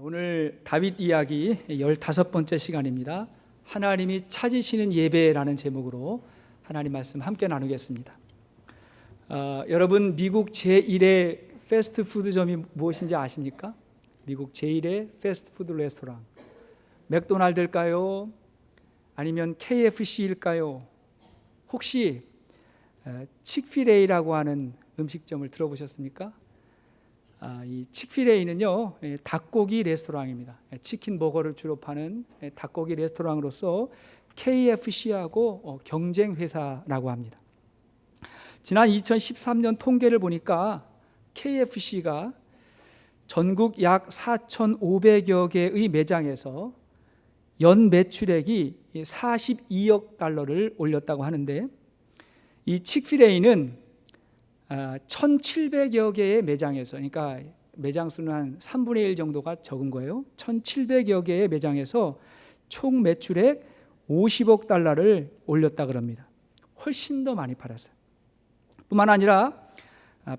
오늘 다윗 이야기 15번째 시간입니다. 하나님이 찾으시는 예배라는 제목으로 하나님 말씀 함께 나누겠습니다. 여러분, 미국 제1의 패스트푸드점이 무엇인지 아십니까? 미국 제1의 패스트푸드 레스토랑, 맥도날드일까요? 아니면 KFC일까요? 혹시 칙필에이라고 하는 음식점을 들어보셨습니까? 이 칙필에이는요, 닭고기 레스토랑입니다. 치킨 버거를 주로 파는 닭고기 레스토랑으로서 KFC하고 경쟁 회사라고 합니다. 지난 2013년 통계를 보니까 KFC가 전국 약 4,500여 개의 매장에서 연 매출액이 42억 달러를 올렸다고 하는데, 이 칙필에이는 1,700여 개의 매장에서, 그러니까 매장 수는 한 3분의 1 정도가 적은 거예요. 1,700여 개의 매장에서 총 매출액 50억 달러를 올렸다 그럽니다. 훨씬 더 많이 팔았어요. 뿐만 아니라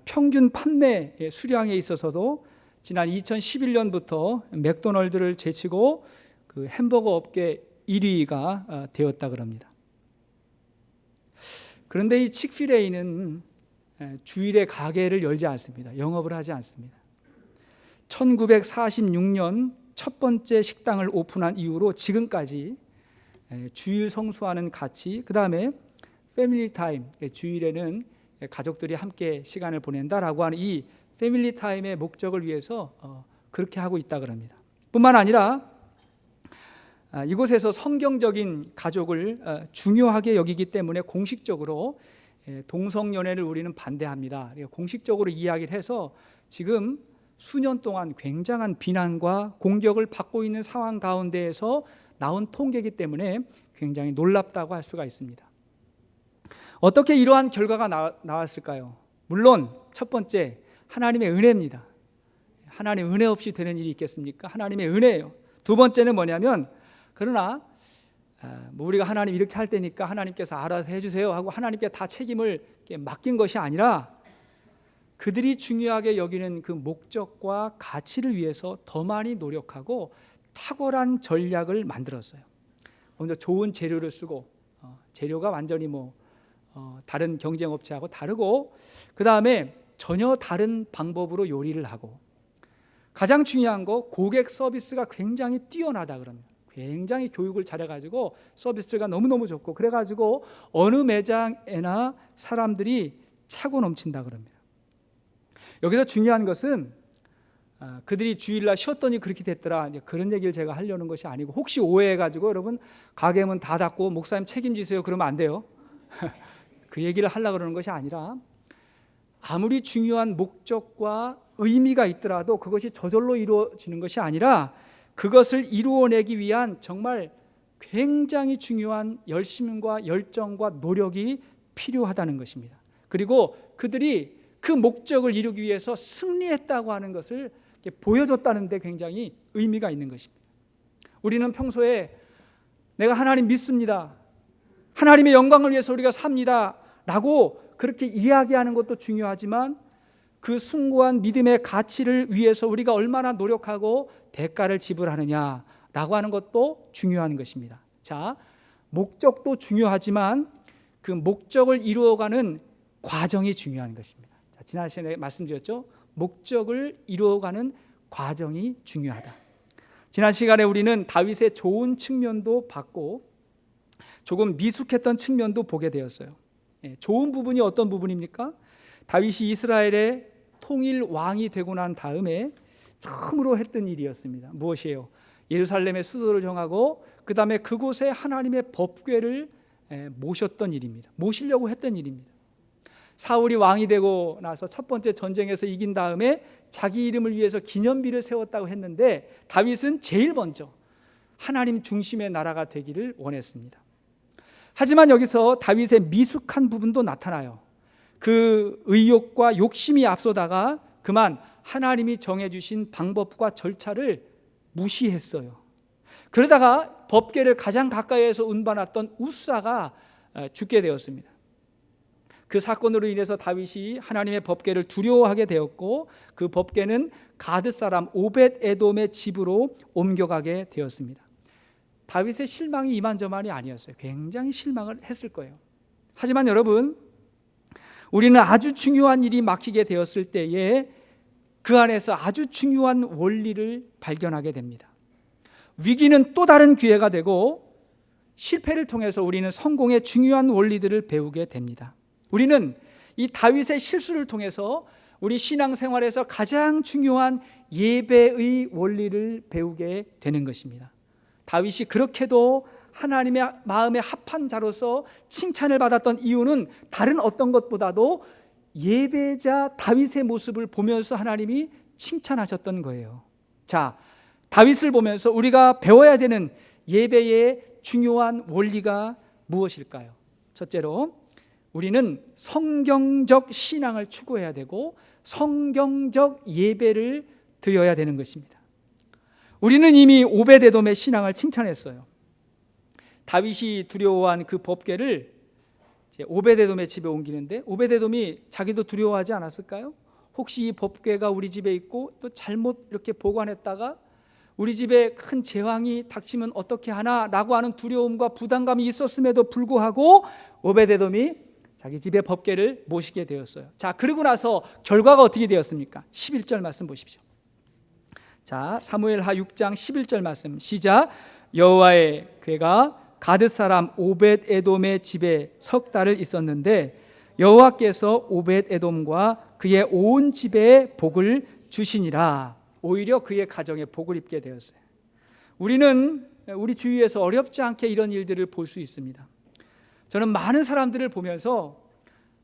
평균 판매 수량에 있어서도 지난 2011년부터 맥도널드를 제치고 그 햄버거 업계 1위가 되었다 그럽니다. 그런데 이 칙필에이는 주일에 가게를 열지 않습니다. 영업을 하지 않습니다. 1946년 첫 번째 식당을 오픈한 이후로 지금까지 주일 성수하는 가치, 그 다음에 패밀리 타임, 주일에는 가족들이 함께 시간을 보낸다라고 하는 이 패밀리 타임의 목적을 위해서 그렇게 하고 있다 그럽니다. 뿐만 아니라 이곳에서 성경적인 가족을 중요하게 여기기 때문에 공식적으로 동성연애를 우리는 반대합니다. 공식적으로 이야기를 해서 지금 수년 동안 굉장한 비난과 공격을 받고 있는 상황 가운데에서 나온 통계이기 때문에 굉장히 놀랍다고 할 수가 있습니다. 어떻게 이러한 결과가 나왔을까요? 물론 첫 번째, 하나님의 은혜입니다. 하나님의 은혜 없이 되는 일이 있겠습니까? 하나님의 은혜예요. 두 번째는 뭐냐면, 그러나 우리가 하나님 이렇게 할 테니까 하나님께서 알아서 해주세요 하고 하나님께 다 책임을 맡긴 것이 아니라, 그들이 중요하게 여기는 그 목적과 가치를 위해서 더 많이 노력하고 탁월한 전략을 만들었어요. 먼저 좋은 재료를 쓰고, 재료가 완전히 다른 경쟁업체하고 다르고, 그 다음에 전혀 다른 방법으로 요리를 하고, 가장 중요한 거, 고객 서비스가 굉장히 뛰어나다 그럽니다. 굉장히 교육을 잘해가지고 서비스가 너무너무 좋고, 그래가지고 어느 매장에나 사람들이 차고 넘친다 그럽니다. 여기서 중요한 것은 그들이 주일날 쉬었더니 그렇게 됐더라, 그런 얘기를 제가 하려는 것이 아니고, 혹시 오해해가지고 여러분 가게 문 다 닫고 목사님 책임지세요 그러면 안 돼요. 그 얘기를 하려고 그러는 것이 아니라, 아무리 중요한 목적과 의미가 있더라도 그것이 저절로 이루어지는 것이 아니라 그것을 이루어내기 위한 정말 굉장히 중요한 열심과 열정과 노력이 필요하다는 것입니다. 그리고 그들이 그 목적을 이루기 위해서 승리했다고 하는 것을 보여줬다는 데 굉장히 의미가 있는 것입니다. 우리는 평소에 내가 하나님 믿습니다, 하나님의 영광을 위해서 우리가 삽니다 라고 그렇게 이야기하는 것도 중요하지만, 그 숭고한 믿음의 가치를 위해서 우리가 얼마나 노력하고 대가를 지불하느냐라고 하는 것도 중요한 것입니다. 자, 목적도 중요하지만 그 목적을 이루어가는 과정이 중요한 것입니다. 자, 지난 시간에 말씀드렸죠. 목적을 이루어가는 과정이 중요하다. 지난 시간에 우리는 다윗의 좋은 측면도 봤고 조금 미숙했던 측면도 보게 되었어요. 좋은 부분이 어떤 부분입니까? 다윗이 이스라엘의 통일 왕이 되고 난 다음에 처음으로 했던 일이었습니다. 무엇이에요? 예루살렘의 수도를 정하고 그 다음에 그곳에 하나님의 법궤를 모셨던 일입니다. 모시려고 했던 일입니다. 사울이 왕이 되고 나서 첫 번째 전쟁에서 이긴 다음에 자기 이름을 위해서 기념비를 세웠다고 했는데, 다윗은 제일 먼저 하나님 중심의 나라가 되기를 원했습니다. 하지만 여기서 다윗의 미숙한 부분도 나타나요. 그 의욕과 욕심이 앞서다가 그만 하나님이 정해주신 방법과 절차를 무시했어요. 그러다가 법궤를 가장 가까이에서 운반했던 우사가 죽게 되었습니다. 그 사건으로 인해서 다윗이 하나님의 법궤를 두려워하게 되었고 그 법궤는 가드 사람 오벳 에돔의 집으로 옮겨가게 되었습니다. 다윗의 실망이 이만저만이 아니었어요. 굉장히 실망을 했을 거예요. 하지만 여러분, 우리는 아주 중요한 일이 막히게 되었을 때에 그 안에서 아주 중요한 원리를 발견하게 됩니다. 위기는 또 다른 기회가 되고 실패를 통해서 우리는 성공의 중요한 원리들을 배우게 됩니다. 우리는 이 다윗의 실수를 통해서 우리 신앙생활에서 가장 중요한 예배의 원리를 배우게 되는 것입니다. 다윗이 그렇게도 하나님의 마음에 합한 자로서 칭찬을 받았던 이유는 다른 어떤 것보다도 예배자 다윗의 모습을 보면서 하나님이 칭찬하셨던 거예요. 자, 다윗을 보면서 우리가 배워야 되는 예배의 중요한 원리가 무엇일까요? 첫째로 우리는 성경적 신앙을 추구해야 되고 성경적 예배를 드려야 되는 것입니다. 우리는 이미 오벳에돔의 신앙을 칭찬했어요. 다윗이 두려워한 그 법궤를 오벳에돔의 집에 옮기는데 오벳에돔이 자기도 두려워하지 않았을까요? 혹시 이 법궤가 우리 집에 있고 또 잘못 이렇게 보관했다가 우리 집에 큰 재앙이 닥치면 어떻게 하나라고 하는 두려움과 부담감이 있었음에도 불구하고 오벳에돔이 자기 집에 법궤를 모시게 되었어요. 자, 그러고 나서 결과가 어떻게 되었습니까? 11절 말씀 보십시오. 자, 사무엘하 6장 11절 말씀 시작. 여호와의 궤가 가드 사람 오벳에돔의 집에 석 달을 있었는데 여호와께서 오벳에돔과 그의 온 집에 복을 주시니라. 오히려 그의 가정에 복을 입게 되었어요. 우리는 우리 주위에서 어렵지 않게 이런 일들을 볼 수 있습니다. 저는 많은 사람들을 보면서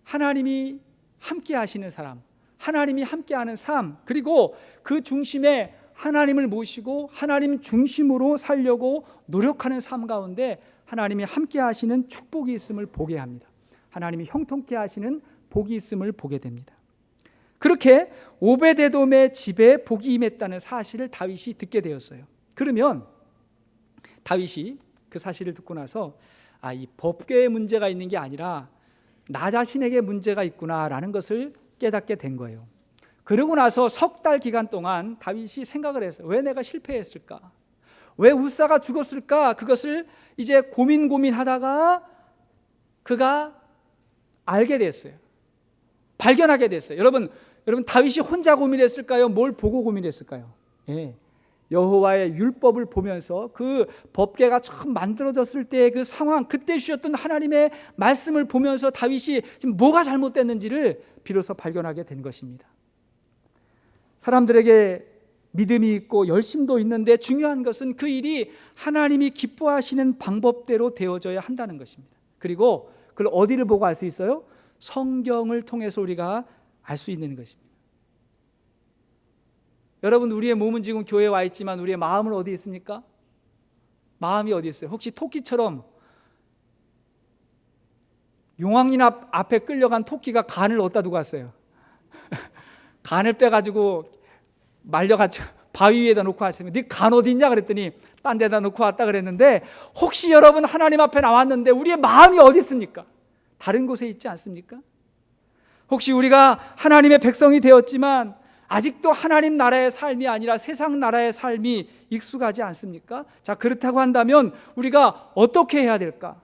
하나님이 함께 하시는 사람, 하나님이 함께하는 삶, 그리고 그 중심에 하나님을 모시고 하나님 중심으로 살려고 노력하는 삶 가운데 하나님이 함께 하시는 축복이 있음을 보게 합니다. 하나님이 형통케 하시는 복이 있음을 보게 됩니다. 그렇게 오벳에돔의 집에 복이 임했다는 사실을 다윗이 듣게 되었어요. 그러면 다윗이 그 사실을 듣고 나서 이 법궤에 문제가 있는 게 아니라 나 자신에게 문제가 있구나라는 것을 깨닫게 된 거예요. 그러고 나서 석 달 기간 동안 다윗이 생각을 했어요. 왜 내가 실패했을까? 왜 우사가 죽었을까? 그것을 이제 고민하다가 그가 알게 됐어요. 발견하게 됐어요. 여러분 다윗이 혼자 고민했을까요? 뭘 보고 고민했을까요? 여호와의 율법을 보면서 그 법궤가 처음 만들어졌을 때의 그 상황, 그때 주셨던 하나님의 말씀을 보면서 다윗이 지금 뭐가 잘못됐는지를 비로소 발견하게 된 것입니다. 사람들에게 믿음이 있고 열심도 있는데 중요한 것은 그 일이 하나님이 기뻐하시는 방법대로 되어져야 한다는 것입니다. 그리고 그걸 어디를 보고 알 수 있어요? 성경을 통해서 우리가 알 수 있는 것입니다. 여러분, 우리의 몸은 지금 교회에 와 있지만 우리의 마음은 어디 있습니까? 마음이 어디 있어요? 혹시 토끼처럼 용왕인 앞에 끌려간 토끼가 간을 어디다 두고 갔어요? 간을 빼가지고 말려가지고 바위 위에다 놓고 왔어요. 네 간 어디 있냐 그랬더니 딴 데다 놓고 왔다 그랬는데, 혹시 여러분 하나님 앞에 나왔는데 우리의 마음이 어디 있습니까? 다른 곳에 있지 않습니까? 혹시 우리가 하나님의 백성이 되었지만 아직도 하나님 나라의 삶이 아니라 세상 나라의 삶이 익숙하지 않습니까? 자, 그렇다고 한다면 우리가 어떻게 해야 될까?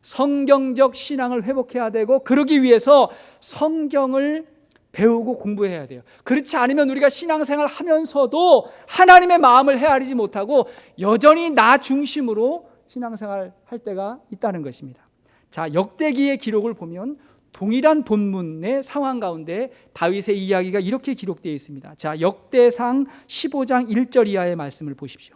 성경적 신앙을 회복해야 되고, 그러기 위해서 성경을 배우고 공부해야 돼요. 그렇지 않으면 우리가 신앙생활 하면서도 하나님의 마음을 헤아리지 못하고 여전히 나 중심으로 신앙생활 할 때가 있다는 것입니다. 자, 역대기의 기록을 보면 동일한 본문의 상황 가운데 다윗의 이야기가 이렇게 기록되어 있습니다. 자, 역대상 15장 1절 이하의 말씀을 보십시오.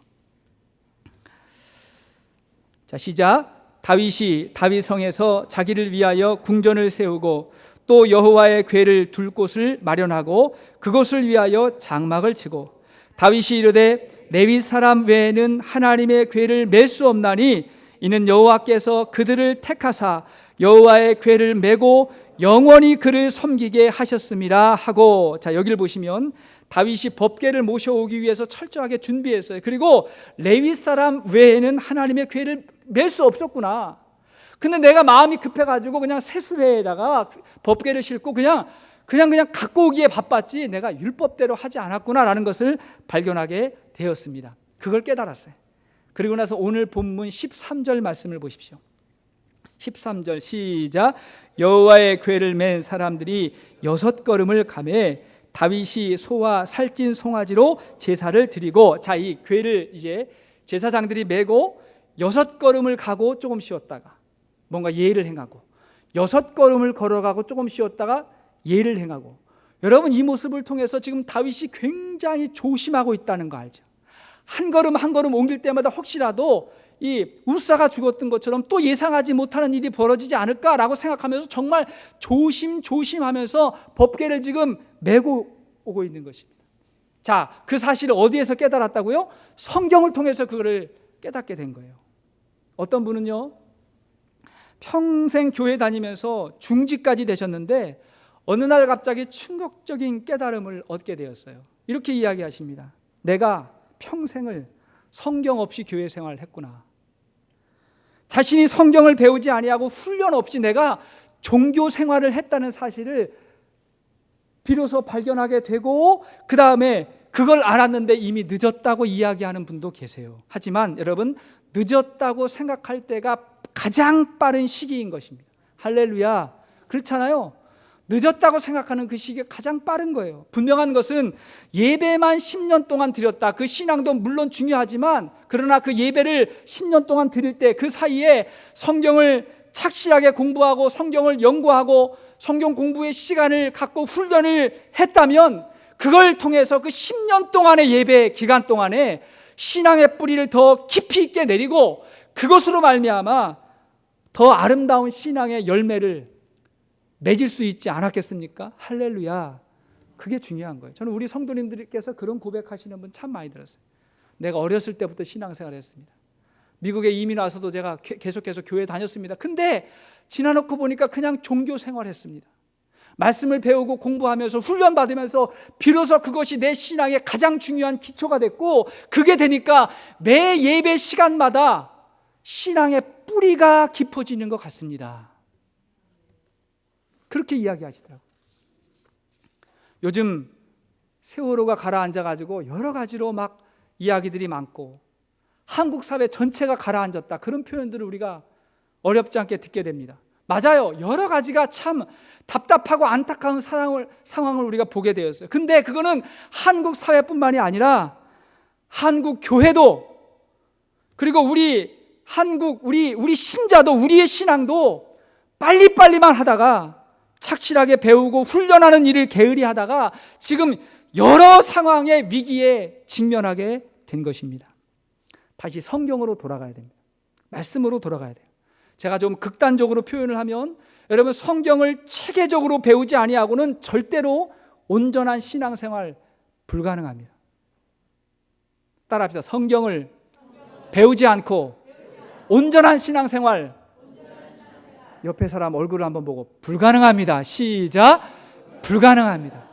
자, 시작. 다윗이 다윗성에서 자기를 위하여 궁전을 세우고 또 여호와의 궤를 둘 곳을 마련하고 그곳을 위하여 장막을 치고 다윗이 이르되 레위 사람 외에는 하나님의 궤를 맬 수 없나니 이는 여호와께서 그들을 택하사 여호와의 궤를 메고 영원히 그를 섬기게 하셨음이라 하고, 자, 여기를 보시면 다윗이 법궤를 모셔오기 위해서 철저하게 준비했어요. 그리고 레위 사람 외에는 하나님의 궤를 맬 수 없었구나. 근데 내가 마음이 급해가지고 그냥 세수회에다가 법궤를 싣고 그냥 갖고 오기에 바빴지 내가 율법대로 하지 않았구나라는 것을 발견하게 되었습니다. 그걸 깨달았어요. 그리고 나서 오늘 본문 13절 말씀을 보십시오. 13절 시작. 여호와의 궤를 맨 사람들이 6걸음을 가매 다윗이 소와 살찐 송아지로 제사를 드리고, 자, 이 궤를 이제 제사장들이 메고 6걸음을 가고 조금 쉬었다가 뭔가 예를 행하고, 6걸음을 걸어가고 조금 쉬었다가 예를 행하고. 여러분, 이 모습을 통해서 지금 다윗이 굉장히 조심하고 있다는 거 알죠? 한 걸음 한 걸음 옮길 때마다 혹시라도 이 우사가 죽었던 것처럼 또 예상하지 못하는 일이 벌어지지 않을까라고 생각하면서 정말 조심하면서 법궤를 지금 메고 오고 있는 것입니다. 자, 그 사실을 어디에서 깨달았다고요? 성경을 통해서 그거를 깨닫게 된 거예요. 어떤 분은요, 평생 교회 다니면서 중직까지 되셨는데 어느 날 갑자기 충격적인 깨달음을 얻게 되었어요. 이렇게 이야기하십니다. 내가 평생을 성경 없이 교회 생활을 했구나. 자신이 성경을 배우지 아니하고 훈련 없이 내가 종교 생활을 했다는 사실을 비로소 발견하게 되고, 그 다음에 그걸 알았는데 이미 늦었다고 이야기하는 분도 계세요. 하지만 여러분, 늦었다고 생각할 때가 가장 빠른 시기인 것입니다. 할렐루야. 그렇잖아요. 늦었다고 생각하는 그 시기가 가장 빠른 거예요. 분명한 것은 예배만 10년 동안 드렸다. 그 신앙도 물론 중요하지만, 그러나 그 예배를 10년 동안 드릴 때 그 사이에 성경을 착실하게 공부하고 성경을 연구하고 성경 공부의 시간을 갖고 훈련을 했다면, 그걸 통해서 그 10년 동안의 예배 기간 동안에 신앙의 뿌리를 더 깊이 있게 내리고 그것으로 말미암아 더 아름다운 신앙의 열매를 맺을 수 있지 않았겠습니까? 할렐루야. 그게 중요한 거예요. 저는 우리 성도님들께서 그런 고백하시는 분 참 많이 들었어요. 내가 어렸을 때부터 신앙생활을 했습니다. 미국에 이민 와서도 제가 계속해서 교회 다녔습니다. 근데 지나놓고 보니까 그냥 종교 생활했습니다. 말씀을 배우고 공부하면서 훈련받으면서 비로소 그것이 내 신앙의 가장 중요한 기초가 됐고, 그게 되니까 매 예배 시간마다 신앙의 뿌리가 깊어지는 것 같습니다. 그렇게 이야기하시더라고요. 요즘 세월호가 가라앉아가지고 여러 가지로 막 이야기들이 많고 한국 사회 전체가 가라앉았다, 그런 표현들을 우리가 어렵지 않게 듣게 됩니다. 맞아요. 여러 가지가 참 답답하고 안타까운 상황을 우리가 보게 되었어요. 근데 그거는 한국 사회뿐만이 아니라 한국 교회도, 그리고 우리 신자도, 우리의 신앙도 빨리빨리만 하다가 착실하게 배우고 훈련하는 일을 게으리 하다가 지금 여러 상황의 위기에 직면하게 된 것입니다. 다시 성경으로 돌아가야 됩니다. 말씀으로 돌아가야 돼요. 제가 좀 극단적으로 표현을 하면, 여러분, 성경을 체계적으로 배우지 아니하고는 절대로 온전한 신앙생활 불가능합니다. 따라합시다. 성경을 배우지 않고 온전한 신앙생활, 옆에 사람 얼굴을 한번 보고 불가능합니다. 시작. 불가능합니다.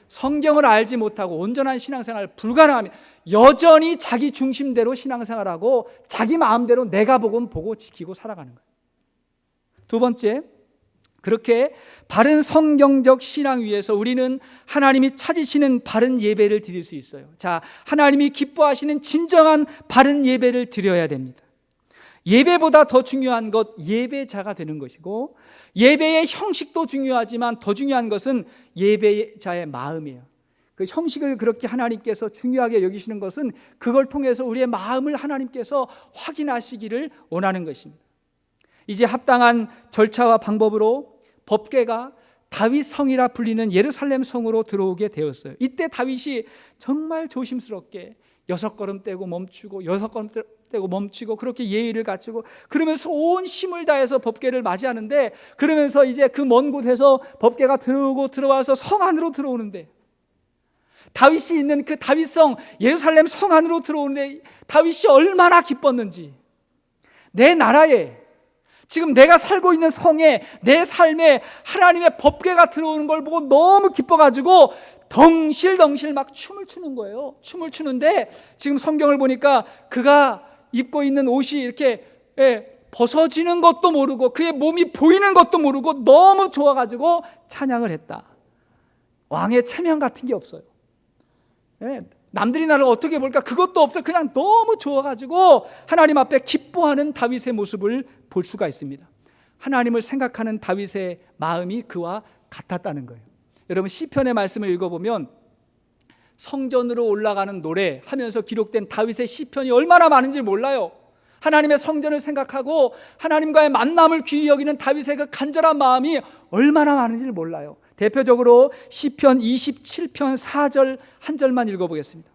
성경을 알지 못하고 온전한 신앙생활 불가능합니다. 여전히 자기 중심대로 신앙생활하고 자기 마음대로 내가 보고 지키고 살아가는 거예요. 두 번째, 그렇게 바른 성경적 신앙 위에서 우리는 하나님이 찾으시는 바른 예배를 드릴 수 있어요. 자, 하나님이 기뻐하시는 진정한 바른 예배를 드려야 됩니다. 예배보다 더 중요한 것, 예배자가 되는 것이고, 예배의 형식도 중요하지만 더 중요한 것은 예배자의 마음이에요. 그 형식을 그렇게 하나님께서 중요하게 여기시는 것은 그걸 통해서 우리의 마음을 하나님께서 확인하시기를 원하는 것입니다. 이제 합당한 절차와 방법으로 법궤가 다윗 성이라 불리는 예루살렘 성으로 들어오게 되었어요. 이때 다윗이 정말 조심스럽게 6걸음 떼고 멈추고 6걸음 떼고 멈추고 그렇게 예의를 갖추고 그러면서 온 힘을 다해서 법궤를 맞이하는데, 그러면서 이제 그 먼 곳에서 법궤가 들어와서 성 안으로 들어오는데, 다윗이 있는 그 다윗성 예루살렘 성 안으로 들어오는데 다윗이 얼마나 기뻤는지, 내 나라에, 지금 내가 살고 있는 성에, 내 삶에 하나님의 법궤가 들어오는 걸 보고 너무 기뻐가지고 덩실덩실 막 춤을 추는 거예요. 춤을 추는데 지금 성경을 보니까 그가 입고 있는 옷이 이렇게 벗어지는 것도 모르고 그의 몸이 보이는 것도 모르고 너무 좋아가지고 찬양을 했다. 왕의 체면 같은 게 없어요. 남들이 나를 어떻게 볼까 그것도 없어요. 그냥 너무 좋아가지고 하나님 앞에 기뻐하는 다윗의 모습을 볼 수가 있습니다. 하나님을 생각하는 다윗의 마음이 그와 같았다는 거예요. 여러분 시편의 말씀을 읽어보면 성전으로 올라가는 노래 하면서 기록된 다윗의 시편이 얼마나 많은지 몰라요. 하나님의 성전을 생각하고 하나님과의 만남을 귀히 여기는 다윗의 그 간절한 마음이 얼마나 많은지를 몰라요. 대표적으로 시편 27편 4절 한 절만 읽어보겠습니다.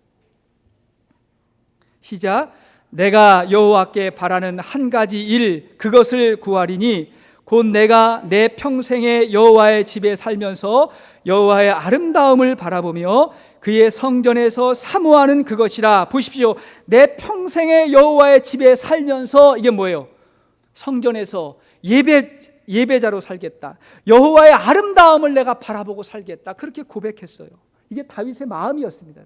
시작. 내가 여호와께 바라는 한 가지 일 그것을 구하리니 곧 내가 내 평생에 여호와의 집에 살면서 여호와의 아름다움을 바라보며 그의 성전에서 사모하는 그것이라. 보십시오. 내 평생에 여호와의 집에 살면서 이게 뭐예요? 성전에서 예배자로 살겠다. 여호와의 아름다움을 내가 바라보고 살겠다. 그렇게 고백했어요. 이게 다윗의 마음이었습니다.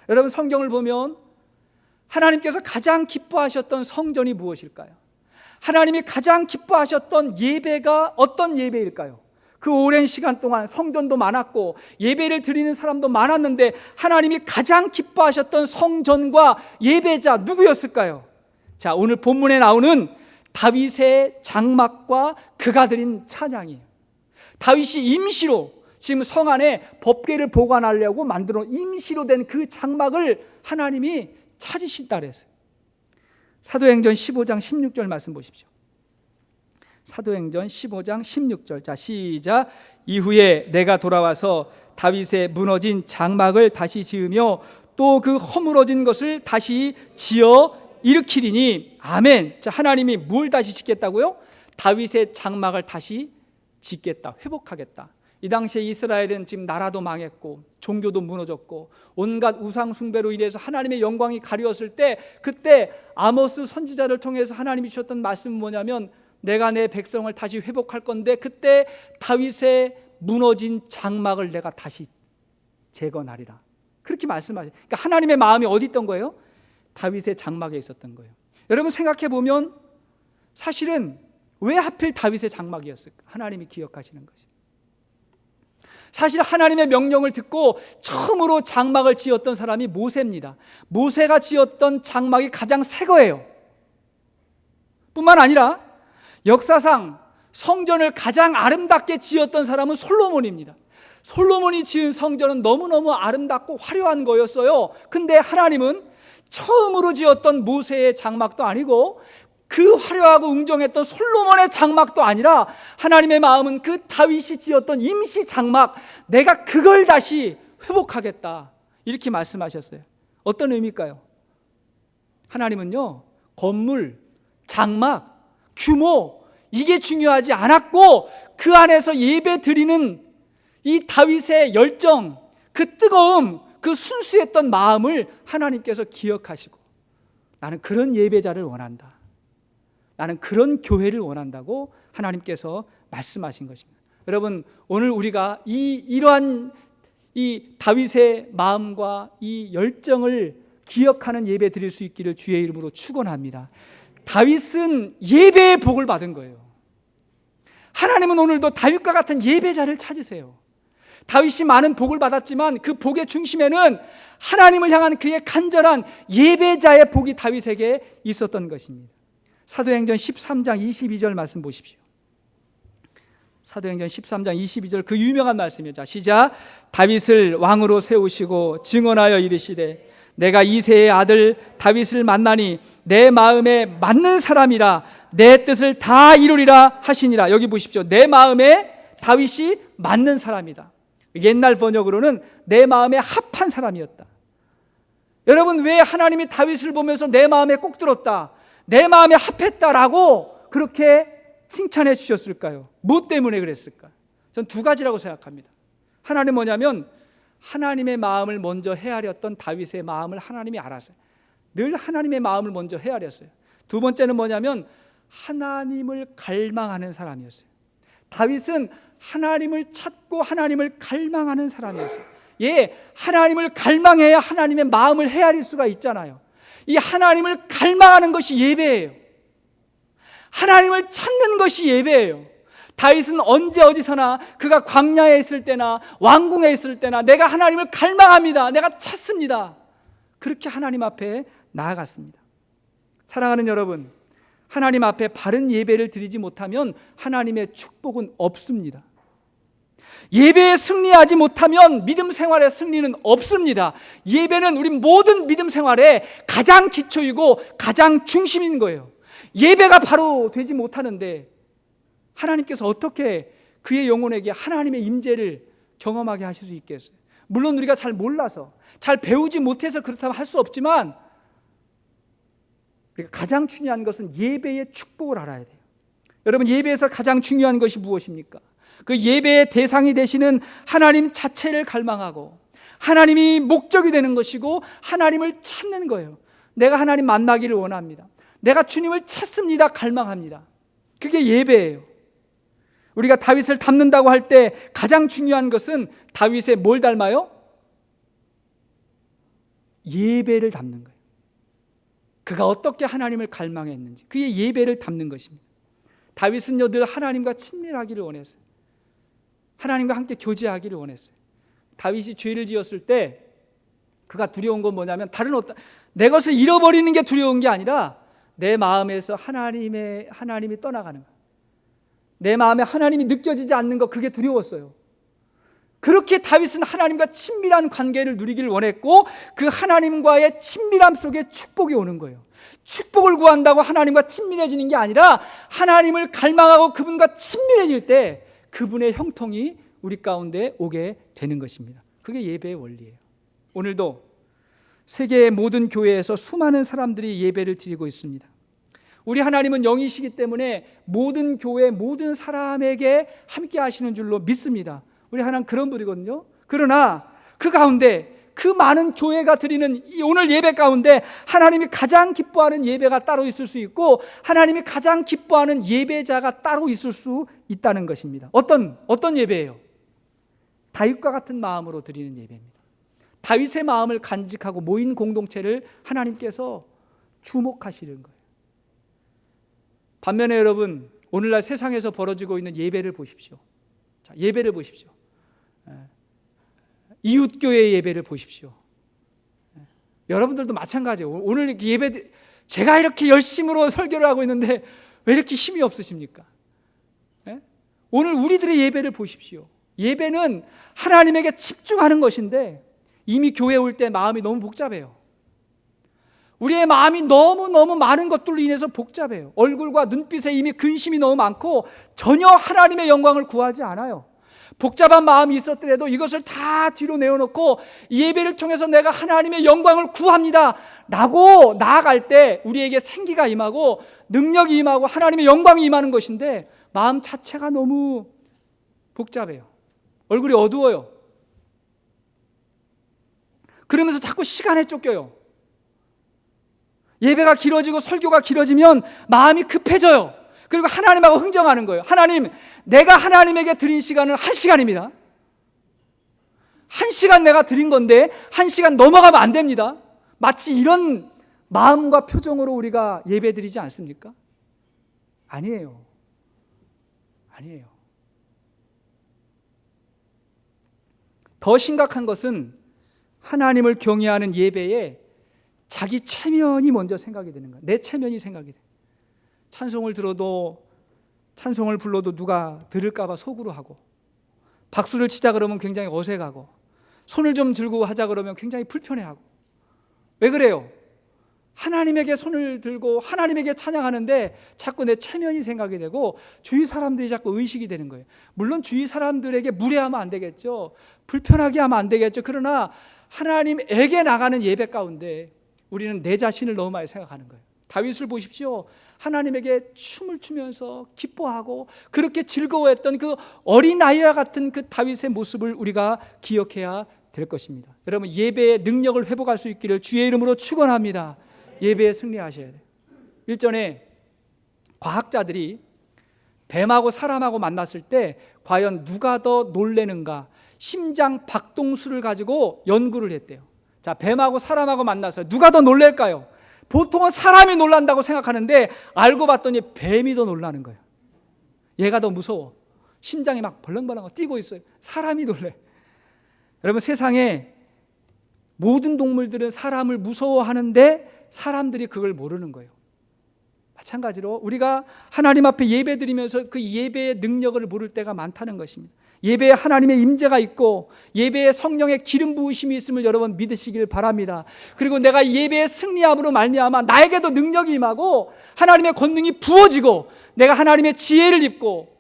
여러분 성경을 보면 하나님께서 가장 기뻐하셨던 성전이 무엇일까요? 하나님이 가장 기뻐하셨던 예배가 어떤 예배일까요? 그 오랜 시간 동안 성전도 많았고 예배를 드리는 사람도 많았는데 하나님이 가장 기뻐하셨던 성전과 예배자 누구였을까요? 자, 오늘 본문에 나오는 다윗의 장막과 그가 드린 찬양이에요. 다윗이 임시로 지금 성 안에 법궤를 보관하려고 만들어 임시로 된 그 장막을 하나님이 찾으신다 그랬어요. 사도행전 15장 16절 말씀 보십시오. 사도행전 15장 16절. 자, 시작. 이후에 내가 돌아와서 다윗의 무너진 장막을 다시 지으며 또 그 허물어진 것을 다시 지어 일으키리니. 아멘. 자, 하나님이 뭘 다시 짓겠다고요? 다윗의 장막을 다시 짓겠다, 회복하겠다. 이 당시에 이스라엘은 지금 나라도 망했고 종교도 무너졌고 온갖 우상 숭배로 인해서 하나님의 영광이 가려웠을 때, 그때 아모스 선지자를 통해서 하나님이 주셨던 말씀은 뭐냐면 내가 내 백성을 다시 회복할 건데 그때 다윗의 무너진 장막을 내가 다시 재건하리라. 그렇게 말씀하세요. 그러니까 하나님의 마음이 어디 있던 거예요? 다윗의 장막에 있었던 거예요. 여러분 생각해 보면 사실은 왜 하필 다윗의 장막이었을까? 하나님이 기억하시는 것이. 사실 하나님의 명령을 듣고 처음으로 장막을 지었던 사람이 모세입니다. 모세가 지었던 장막이 가장 새 거예요. 뿐만 아니라 역사상 성전을 가장 아름답게 지었던 사람은 솔로몬입니다. 솔로몬이 지은 성전은 너무너무 아름답고 화려한 거였어요. 근데 하나님은 처음으로 지었던 모세의 장막도 아니고 그 화려하고 웅장했던 솔로몬의 장막도 아니라 하나님의 마음은 그 다윗이 지었던 임시 장막, 내가 그걸 다시 회복하겠다, 이렇게 말씀하셨어요. 어떤 의미일까요? 하나님은요, 건물, 장막, 규모 이게 중요하지 않았고 그 안에서 예배 드리는 이 다윗의 열정, 그 뜨거움, 그 순수했던 마음을 하나님께서 기억하시고 나는 그런 예배자를 원한다, 나는 그런 교회를 원한다고 하나님께서 말씀하신 것입니다. 여러분 오늘 우리가 이러한 이 다윗의 마음과 이 열정을 기억하는 예배 드릴 수 있기를 주의 이름으로 축원합니다. 다윗은 예배의 복을 받은 거예요. 하나님은 오늘도 다윗과 같은 예배자를 찾으세요. 다윗이 많은 복을 받았지만 그 복의 중심에는 하나님을 향한 그의 간절한 예배자의 복이 다윗에게 있었던 것입니다. 사도행전 13장 22절 말씀 보십시오. 사도행전 13장 22절 그 유명한 말씀이죠. 자, 시작. 다윗을 왕으로 세우시고 증언하여 이르시되 내가 이새의 아들 다윗을 만나니 내 마음에 맞는 사람이라 내 뜻을 다 이루리라 하시니라. 여기 보십시오. 내 마음에 다윗이 맞는 사람이다. 옛날 번역으로는 내 마음에 합한 사람이었다. 여러분 왜 하나님이 다윗을 보면서 내 마음에 꼭 들었다, 내 마음에 합했다라고 그렇게 칭찬해 주셨을까요? 무엇 때문에 그랬을까? 전 두 가지라고 생각합니다. 하나는 뭐냐면 하나님의 마음을 먼저 헤아렸던 다윗의 마음을 하나님이 알았어요. 늘 하나님의 마음을 먼저 헤아렸어요. 두 번째는 뭐냐면 하나님을 갈망하는 사람이었어요. 다윗은 하나님을 찾고 하나님을 갈망하는 사람이었어요. 예, 하나님을 갈망해야 하나님의 마음을 헤아릴 수가 있잖아요. 이 하나님을 갈망하는 것이 예배예요. 하나님을 찾는 것이 예배예요. 다윗은 언제 어디서나 그가 광야에 있을 때나 왕궁에 있을 때나 내가 하나님을 갈망합니다. 내가 찾습니다. 그렇게 하나님 앞에 나아갔습니다. 사랑하는 여러분, 하나님 앞에 바른 예배를 드리지 못하면 하나님의 축복은 없습니다. 예배에 승리하지 못하면 믿음 생활의 승리는 없습니다. 예배는 우리 모든 믿음 생활의 가장 기초이고 가장 중심인 거예요. 예배가 바로 되지 못하는데 하나님께서 어떻게 그의 영혼에게 하나님의 임재를 경험하게 하실 수 있겠어요? 물론 우리가 잘 몰라서, 잘 배우지 못해서 그렇다면 할 수 없지만 우리가 가장 중요한 것은 예배의 축복을 알아야 돼요. 여러분, 예배에서 가장 중요한 것이 무엇입니까? 그 예배의 대상이 되시는 하나님 자체를 갈망하고 하나님이 목적이 되는 것이고 하나님을 찾는 거예요. 내가 하나님 만나기를 원합니다. 내가 주님을 찾습니다. 갈망합니다. 그게 예배예요. 우리가 다윗을 닮는다고 할 때 가장 중요한 것은 다윗의 뭘 닮아요? 예배를 닮는 거예요. 그가 어떻게 하나님을 갈망했는지, 그의 예배를 닮는 것입니다. 다윗은요, 늘 하나님과 친밀하기를 원했어요. 하나님과 함께 교제하기를 원했어요. 다윗이 죄를 지었을 때 그가 두려운 건 뭐냐면 내 것을 잃어버리는 게 두려운 게 아니라 내 마음에서 하나님이 떠나가는 거예요. 내 마음에 하나님이 느껴지지 않는 거, 그게 두려웠어요. 그렇게 다윗은 하나님과 친밀한 관계를 누리기를 원했고 그 하나님과의 친밀함 속에 축복이 오는 거예요. 축복을 구한다고 하나님과 친밀해지는 게 아니라 하나님을 갈망하고 그분과 친밀해질 때 그분의 형통이 우리 가운데 오게 되는 것입니다. 그게 예배의 원리예요. 오늘도 세계의 모든 교회에서 수많은 사람들이 예배를 드리고 있습니다. 우리 하나님은 영이시기 때문에 모든 교회, 모든 사람에게 함께 하시는 줄로 믿습니다. 우리 하나님 그런 분이거든요. 그러나 그 가운데 그 많은 교회가 드리는 이 오늘 예배 가운데 하나님이 가장 기뻐하는 예배가 따로 있을 수 있고 하나님이 가장 기뻐하는 예배자가 따로 있을 수 있다는 것입니다. 어떤 예배예요? 다윗과 같은 마음으로 드리는 예배입니다. 다윗의 마음을 간직하고 모인 공동체를 하나님께서 주목하시는 거예요. 반면에 여러분, 오늘날 세상에서 벌어지고 있는 예배를 보십시오. 자, 예배를 보십시오. 이웃교회 예배를 보십시오. 여러분들도 마찬가지예요. 오늘 예배, 제가 이렇게 열심으로 설교를 하고 있는데 왜 이렇게 힘이 없으십니까? 오늘 우리들의 예배를 보십시오. 예배는 하나님에게 집중하는 것인데 이미 교회 올 때 마음이 너무 복잡해요. 우리의 마음이 너무너무 많은 것들로 인해서 복잡해요. 얼굴과 눈빛에 이미 근심이 너무 많고 전혀 하나님의 영광을 구하지 않아요. 복잡한 마음이 있었더라도 이것을 다 뒤로 내어놓고 예배를 통해서 내가 하나님의 영광을 구합니다 라고 나아갈 때 우리에게 생기가 임하고 능력이 임하고 하나님의 영광이 임하는 것인데 마음 자체가 너무 복잡해요. 얼굴이 어두워요. 그러면서 자꾸 시간에 쫓겨요. 예배가 길어지고 설교가 길어지면 마음이 급해져요. 그리고 하나님하고 흥정하는 거예요. 하나님, 내가 하나님에게 드린 시간은 1시간입니다. 1시간 내가 드린 건데 1시간 넘어가면 안 됩니다. 마치 이런 마음과 표정으로 우리가 예배 드리지 않습니까? 아니에요. 더 심각한 것은 하나님을 경외하는 예배에 자기 체면이 먼저 생각이 되는 거예요. 내 체면이 생각이 돼요. 찬송을 불러도 누가 들을까 봐 속으로 하고, 박수를 치자 그러면 굉장히 어색하고, 손을 좀 들고 하자 그러면 굉장히 불편해하고. 왜 그래요? 하나님에게 손을 들고 하나님에게 찬양하는데 자꾸 내 체면이 생각이 되고 주위 사람들이 자꾸 의식이 되는 거예요. 물론 주위 사람들에게 무례하면 안 되겠죠. 불편하게 하면 안 되겠죠. 그러나 하나님에게 나가는 예배 가운데 우리는 내 자신을 너무 많이 생각하는 거예요. 다윗을 보십시오. 하나님에게 춤을 추면서 기뻐하고 그렇게 즐거워했던 그 어린아이와 같은 그 다윗의 모습을 우리가 기억해야 될 것입니다. 여러분, 예배의 능력을 회복할 수 있기를 주의 이름으로 축원합니다. 예배에 승리하셔야 돼요. 일전에 과학자들이 뱀하고 사람하고 만났을 때 과연 누가 더 놀래는가 심장 박동수를 가지고 연구를 했대요. 자, 뱀하고 사람하고 만나서 누가 더 놀랄까요? 보통은 사람이 놀란다고 생각하는데 알고 봤더니 뱀이 더 놀라는 거예요. 얘가 더 무서워. 심장이 막 벌렁벌렁 뛰고 있어요. 사람이 놀래. 여러분, 세상에 모든 동물들은 사람을 무서워하는데 사람들이 그걸 모르는 거예요. 마찬가지로 우리가 하나님 앞에 예배 드리면서 그 예배의 능력을 모를 때가 많다는 것입니다. 예배에 하나님의 임재가 있고 예배에 성령의 기름 부으심이 있음을 여러분 믿으시길 바랍니다. 그리고 내가 예배의 승리함으로 말미암아 나에게도 능력이 임하고 하나님의 권능이 부어지고 내가 하나님의 지혜를 입고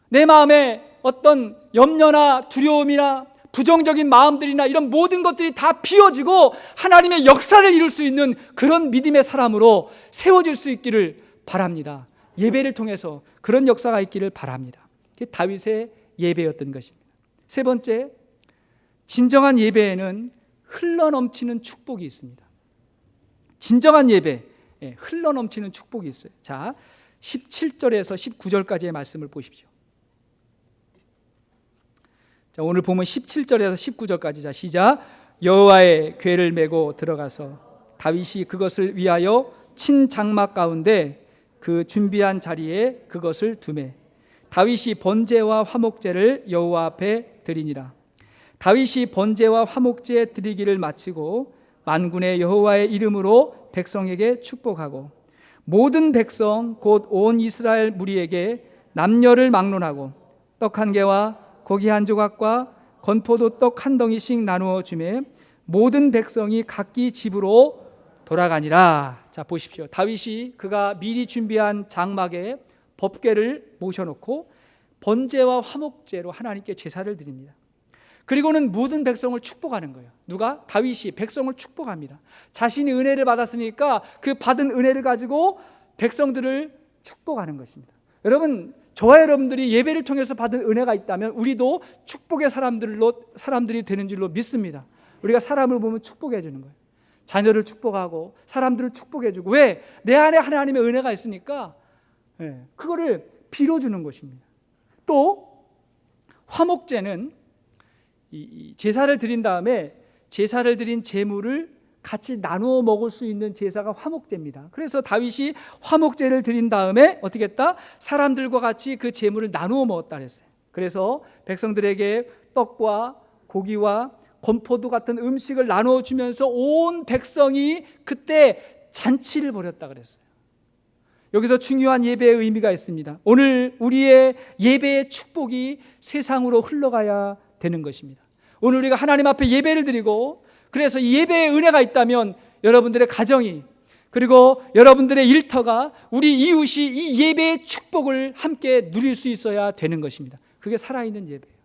내 마음에 어떤 염려나 두려움이나 부정적인 마음들이나 이런 모든 것들이 다 비워지고 하나님의 역사를 이룰 수 있는 그런 믿음의 사람으로 세워질 수 있기를 바랍니다. 예배를 통해서 그런 역사가 있기를 바랍니다. 그게 다윗의 예배였던 것입니다. 세 번째, 진정한 예배에는 흘러넘치는 축복이 있습니다. 진정한 예배, 흘러넘치는 축복이 있어요. 자, 17절에서 19절까지의 말씀을 보십시오. 자, 오늘 보면 17절에서 19절까지. 자, 시작. 여호와의 궤를 메고 들어가서 다윗이 그것을 위하여 친 장막 가운데 그 준비한 자리에 그것을 두매 다윗이 번제와 화목제를 여호와 앞에 드리니라. 다윗이 번제와 화목제 드리기를 마치고 만군의 여호와의 이름으로 백성에게 축복하고 모든 백성 곧 온 이스라엘 무리에게 남녀를 막론하고 떡 한 개와 고기 한 조각과 건포도 떡 한 덩이씩 나누어 주매 모든 백성이 각기 집으로 돌아가니라. 자, 보십시오. 다윗이 그가 미리 준비한 장막에 법궤를 모셔놓고 번제와 화목제로 하나님께 제사를 드립니다. 그리고는 모든 백성을 축복하는 거예요. 누가? 다윗이 백성을 축복합니다. 자신이 은혜를 받았으니까 그 받은 은혜를 가지고 백성들을 축복하는 것입니다. 여러분, 저와 여러분들이 예배를 통해서 받은 은혜가 있다면 우리도 축복의 사람들이 되는 줄로 믿습니다. 우리가 사람을 보면 축복해 주는 거예요. 자녀를 축복하고 사람들을 축복해 주고. 왜? 내 안에 하나님의 은혜가 있으니까 그거를 빌어주는 것입니다. 또 화목제는 이 제사를 드린 다음에 제사를 드린 제물을 같이 나누어 먹을 수 있는 제사가 화목제입니다. 그래서 다윗이 화목제를 드린 다음에 어떻게 했다? 사람들과 같이 그 제물을 나누어 먹었다 그랬어요. 그래서 백성들에게 떡과 고기와 건포도 같은 음식을 나누어 주면서 온 백성이 그때 잔치를 벌였다 그랬어요. 여기서 중요한 예배의 의미가 있습니다. 오늘 우리의 예배의 축복이 세상으로 흘러가야 되는 것입니다. 오늘 우리가 하나님 앞에 예배를 드리고 그래서 이 예배의 은혜가 있다면 여러분들의 가정이 그리고 여러분들의 일터가 우리 이웃이 이 예배의 축복을 함께 누릴 수 있어야 되는 것입니다. 그게 살아있는 예배예요.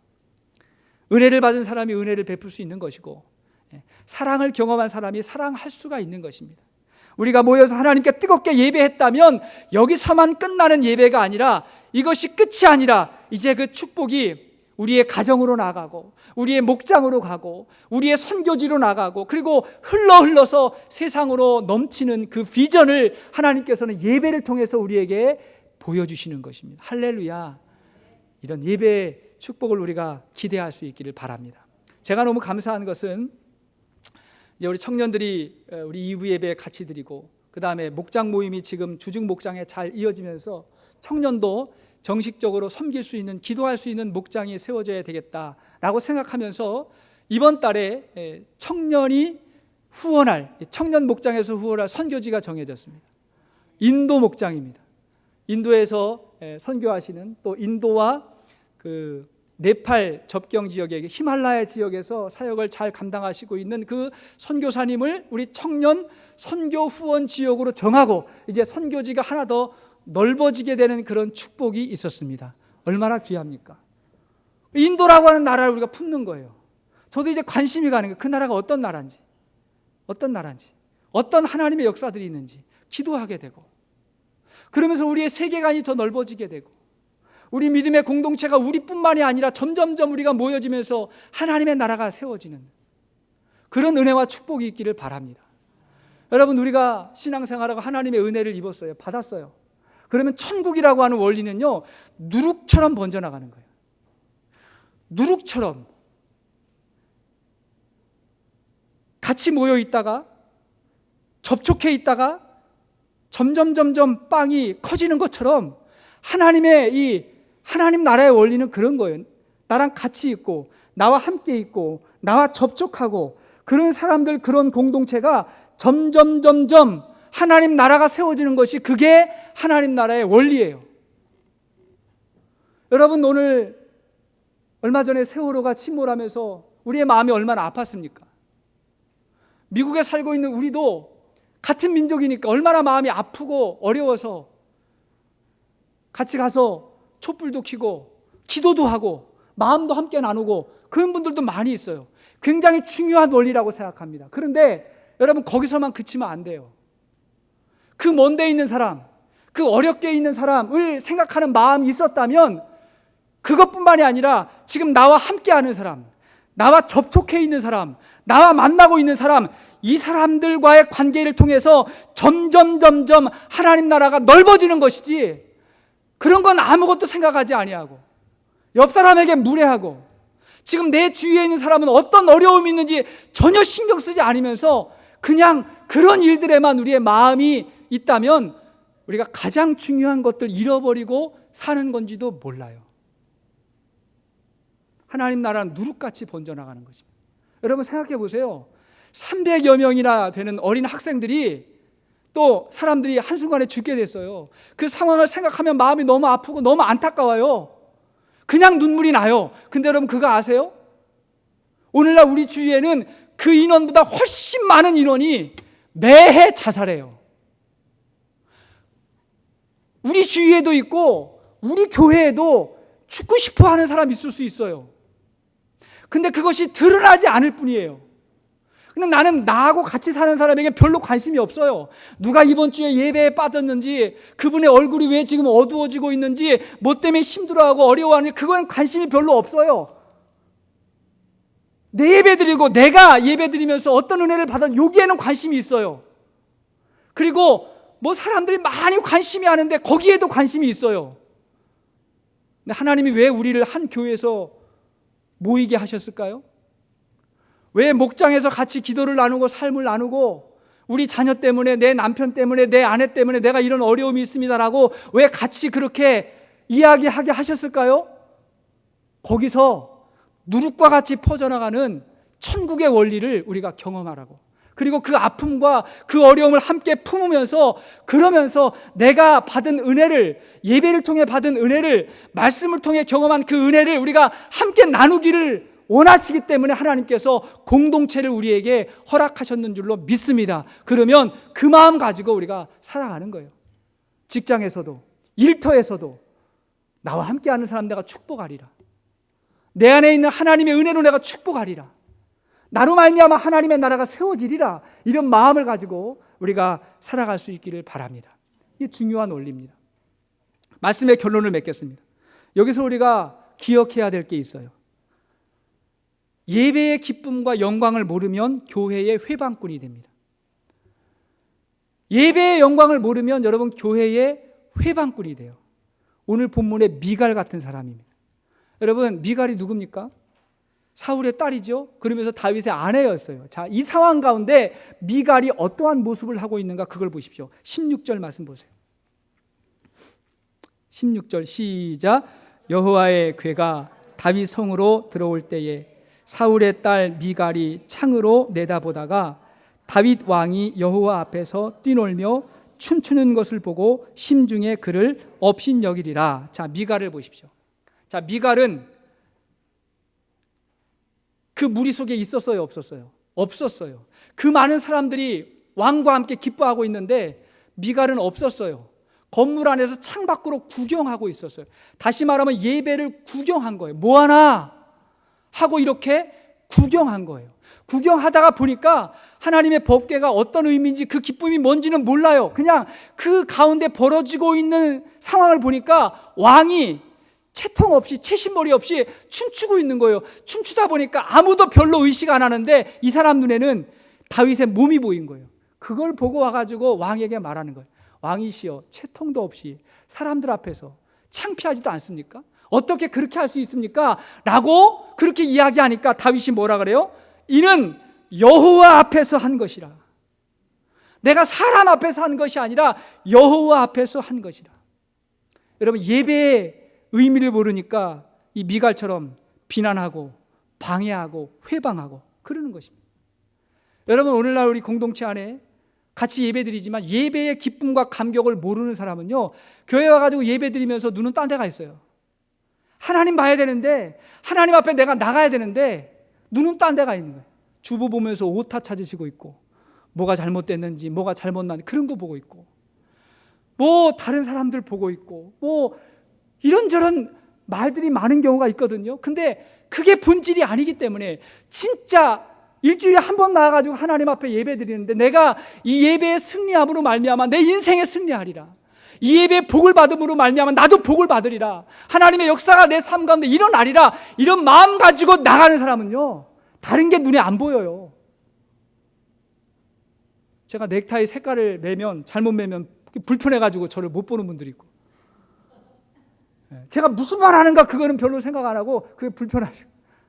은혜를 받은 사람이 은혜를 베풀 수 있는 것이고 사랑을 경험한 사람이 사랑할 수가 있는 것입니다. 우리가 모여서 하나님께 뜨겁게 예배했다면 여기서만 끝나는 예배가 아니라 이것이 끝이 아니라 이제 그 축복이 우리의 가정으로 나가고 우리의 목장으로 가고 우리의 선교지로 나가고 그리고 흘러서 세상으로 넘치는 그 비전을 하나님께서는 예배를 통해서 우리에게 보여주시는 것입니다. 할렐루야. 이런 예배의 축복을 우리가 기대할 수 있기를 바랍니다. 제가 너무 감사한 것은 이제 우리 청년들이 우리 2부 예배 같이 드리고 그 다음에 목장 모임이 지금 주중 목장에 잘 이어지면서 청년도 정식적으로 섬길 수 있는 기도할 수 있는 목장이 세워져야 되겠다라고 생각하면서 이번 달에 청년이 후원할 청년 목장에서 후원할 선교지가 정해졌습니다. 인도 목장입니다. 인도에서 선교하시는 또 인도와 그 네팔 접경 지역에 히말라야 지역에서 사역을 잘 감당하시고 있는 그 선교사님을 우리 청년 선교 후원 지역으로 정하고 이제 선교지가 하나 더 넓어지게 되는 그런 축복이 있었습니다. 얼마나 귀합니까? 인도라고 하는 나라를 우리가 품는 거예요. 저도 이제 관심이 가는 거예요. 그 나라가 어떤 나라인지 어떤 하나님의 역사들이 있는지 기도하게 되고 그러면서 우리의 세계관이 더 넓어지게 되고 우리 믿음의 공동체가 우리뿐만이 아니라 점점점 우리가 모여지면서 하나님의 나라가 세워지는 그런 은혜와 축복이 있기를 바랍니다. 여러분, 우리가 신앙생활하고 하나님의 은혜를 입었어요. 받았어요. 그러면 천국이라고 하는 원리는요, 누룩처럼 번져나가는 거예요. 누룩처럼 같이 모여 있다가 접촉해 있다가 점점 빵이 커지는 것처럼 하나님 나라의 원리는 그런 거예요. 나랑 같이 있고 나와 함께 있고 나와 접촉하고 그런 사람들, 그런 공동체가 점점 하나님 나라가 세워지는 것이, 그게 하나님 나라의 원리예요. 여러분, 오늘 얼마 전에 세월호가 침몰하면서 우리의 마음이 얼마나 아팠습니까? 미국에 살고 있는 우리도 같은 민족이니까 얼마나 마음이 아프고 어려워서 같이 가서 촛불도 켜고 기도도 하고 마음도 함께 나누고 그런 분들도 많이 있어요. 굉장히 중요한 원리라고 생각합니다. 그런데 여러분, 거기서만 그치면 안 돼요. 그 먼 데 있는 사람, 그 어렵게 있는 사람을 생각하는 마음이 있었다면 그것뿐만이 아니라 지금 나와 함께하는 사람, 나와 접촉해 있는 사람, 나와 만나고 있는 사람, 이 사람들과의 관계를 통해서 점점 하나님 나라가 넓어지는 것이지, 그런 건 아무것도 생각하지 아니하고 옆 사람에게 무례하고 지금 내 주위에 있는 사람은 어떤 어려움이 있는지 전혀 신경 쓰지 않으면서 그냥 그런 일들에만 우리의 마음이 있다면 우리가 가장 중요한 것들 잃어버리고 사는 건지도 몰라요. 하나님 나라는 누룩같이 번져나가는 것입니다. 여러분, 생각해 보세요. 300여 명이나 되는 어린 학생들이, 또 사람들이 한순간에 죽게 됐어요. 그 상황을 생각하면 마음이 너무 아프고 너무 안타까워요. 그냥 눈물이 나요. 근데 여러분, 그거 아세요? 오늘날 우리 주위에는 그 인원보다 훨씬 많은 인원이 매해 자살해요. 우리 주위에도 있고 우리 교회에도 죽고 싶어 하는 사람이 있을 수 있어요. 근데 그것이 드러나지 않을 뿐이에요. 근데 나는 나하고 같이 사는 사람에게 별로 관심이 없어요. 누가 이번 주에 예배에 빠졌는지, 그분의 얼굴이 왜 지금 어두워지고 있는지, 뭐 때문에 힘들어하고 어려워하는지, 그건 관심이 별로 없어요. 내 예배 드리고 내가 예배 드리면서 어떤 은혜를 받은, 여기에는 관심이 있어요. 그리고 뭐 사람들이 많이 관심이 하는데 거기에도 관심이 있어요. 근데 하나님이 왜 우리를 한 교회에서 모이게 하셨을까요? 왜 목장에서 같이 기도를 나누고 삶을 나누고 우리 자녀 때문에, 내 남편 때문에, 내 아내 때문에 내가 이런 어려움이 있습니다라고 왜 같이 그렇게 이야기하게 하셨을까요? 거기서 누룩과 같이 퍼져나가는 천국의 원리를 우리가 경험하라고. 그리고 그 아픔과 그 어려움을 함께 품으면서, 그러면서 내가 받은 은혜를, 예배를 통해 받은 은혜를, 말씀을 통해 경험한 그 은혜를 우리가 함께 나누기를 원하시기 때문에 하나님께서 공동체를 우리에게 허락하셨는 줄로 믿습니다. 그러면 그 마음 가지고 우리가 살아가는 거예요. 직장에서도, 일터에서도 나와 함께하는 사람 내가 축복하리라. 내 안에 있는 하나님의 은혜로 내가 축복하리라. 나로 말미암아 하나님의 나라가 세워지리라. 이런 마음을 가지고 우리가 살아갈 수 있기를 바랍니다. 이게 중요한 원리입니다. 말씀의 결론을 맺겠습니다. 여기서 우리가 기억해야 될 게 있어요. 예배의 기쁨과 영광을 모르면 교회의 회방꾼이 됩니다. 예배의 영광을 모르면 여러분 교회의 회방꾼이 돼요. 오늘 본문의 미갈 같은 사람입니다. 여러분, 미갈이 누굽니까? 사울의 딸이죠. 그러면서 다윗의 아내였어요. 자, 이 상황 가운데 미갈이 어떠한 모습을 하고 있는가, 그걸 보십시오. 16절 말씀 보세요. 16절 시작. 여호와의 궤가 다윗 성으로 들어올 때에 사울의 딸 미갈이 창으로 내다보다가 다윗 왕이 여호와 앞에서 뛰놀며 춤추는 것을 보고 심중에 그를 업신여기리라. 자, 미갈을 보십시오. 자, 미갈은 그 무리 속에 있었어요, 없었어요? 없었어요. 그 많은 사람들이 왕과 함께 기뻐하고 있는데 미갈은 없었어요. 건물 안에서 창밖으로 구경하고 있었어요. 다시 말하면 예배를 구경한 거예요. 뭐하나 하고 이렇게 구경한 거예요. 구경하다가 보니까 하나님의 법궤가 어떤 의미인지, 그 기쁨이 뭔지는 몰라요. 그냥 그 가운데 벌어지고 있는 상황을 보니까 왕이 채통 없이, 채신머리 없이 춤추고 있는 거예요. 춤추다 보니까 아무도 별로 의식 안 하는데 이 사람 눈에는 다윗의 몸이 보인 거예요. 그걸 보고 와가지고 왕에게 말하는 거예요. 왕이시여, 채통도 없이 사람들 앞에서 창피하지도 않습니까? 어떻게 그렇게 할 수 있습니까? 라고 그렇게 이야기하니까 다윗이 뭐라 그래요? 이는 여호와 앞에서 한 것이라. 내가 사람 앞에서 한 것이 아니라 여호와 앞에서 한 것이다. 여러분, 예배의 의미를 모르니까 이 미갈처럼 비난하고 방해하고 회방하고 그러는 것입니다. 여러분, 오늘날 우리 공동체 안에 같이 예배드리지만 예배의 기쁨과 감격을 모르는 사람은요, 교회 와가지고 예배드리면서 눈은 딴 데가 있어요. 하나님 봐야 되는데, 하나님 앞에 내가 나가야 되는데 눈은 딴 데가 있는 거예요. 주보 보면서 오타 찾으시고 있고, 뭐가 잘못됐는지, 뭐가 잘못났는지 그런 거 보고 있고, 뭐 다른 사람들 보고 있고, 뭐 이런저런 말들이 많은 경우가 있거든요. 근데 그게 본질이 아니기 때문에 진짜 일주일에 한 번 나와가지고 하나님 앞에 예배 드리는데 내가 이 예배의 승리함으로 말미암아 내 인생에 승리하리라, 이 예배의 복을 받음으로 말미암아 나도 복을 받으리라, 하나님의 역사가 내 삶 가운데 일어나리라, 이런 마음 가지고 나가는 사람은요, 다른 게 눈에 안 보여요. 제가 넥타이 색깔을 매면, 잘못 매면 불편해가지고 저를 못 보는 분들이 있고, 제가 무슨 말 하는가 그거는 별로 생각 안 하고 그게 불편하죠.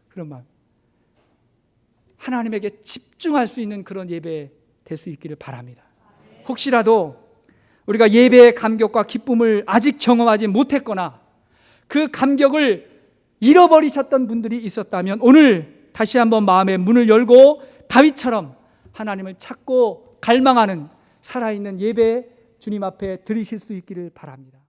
그런 마음. 하나님에게 집중할 수 있는 그런 예배 될 수 있기를 바랍니다. 혹시라도 우리가 예배의 감격과 기쁨을 아직 경험하지 못했거나 그 감격을 잃어버리셨던 분들이 있었다면 오늘 다시 한번 마음의 문을 열고 다윗처럼 하나님을 찾고 갈망하는 살아있는 예배 주님 앞에 드리실 수 있기를 바랍니다.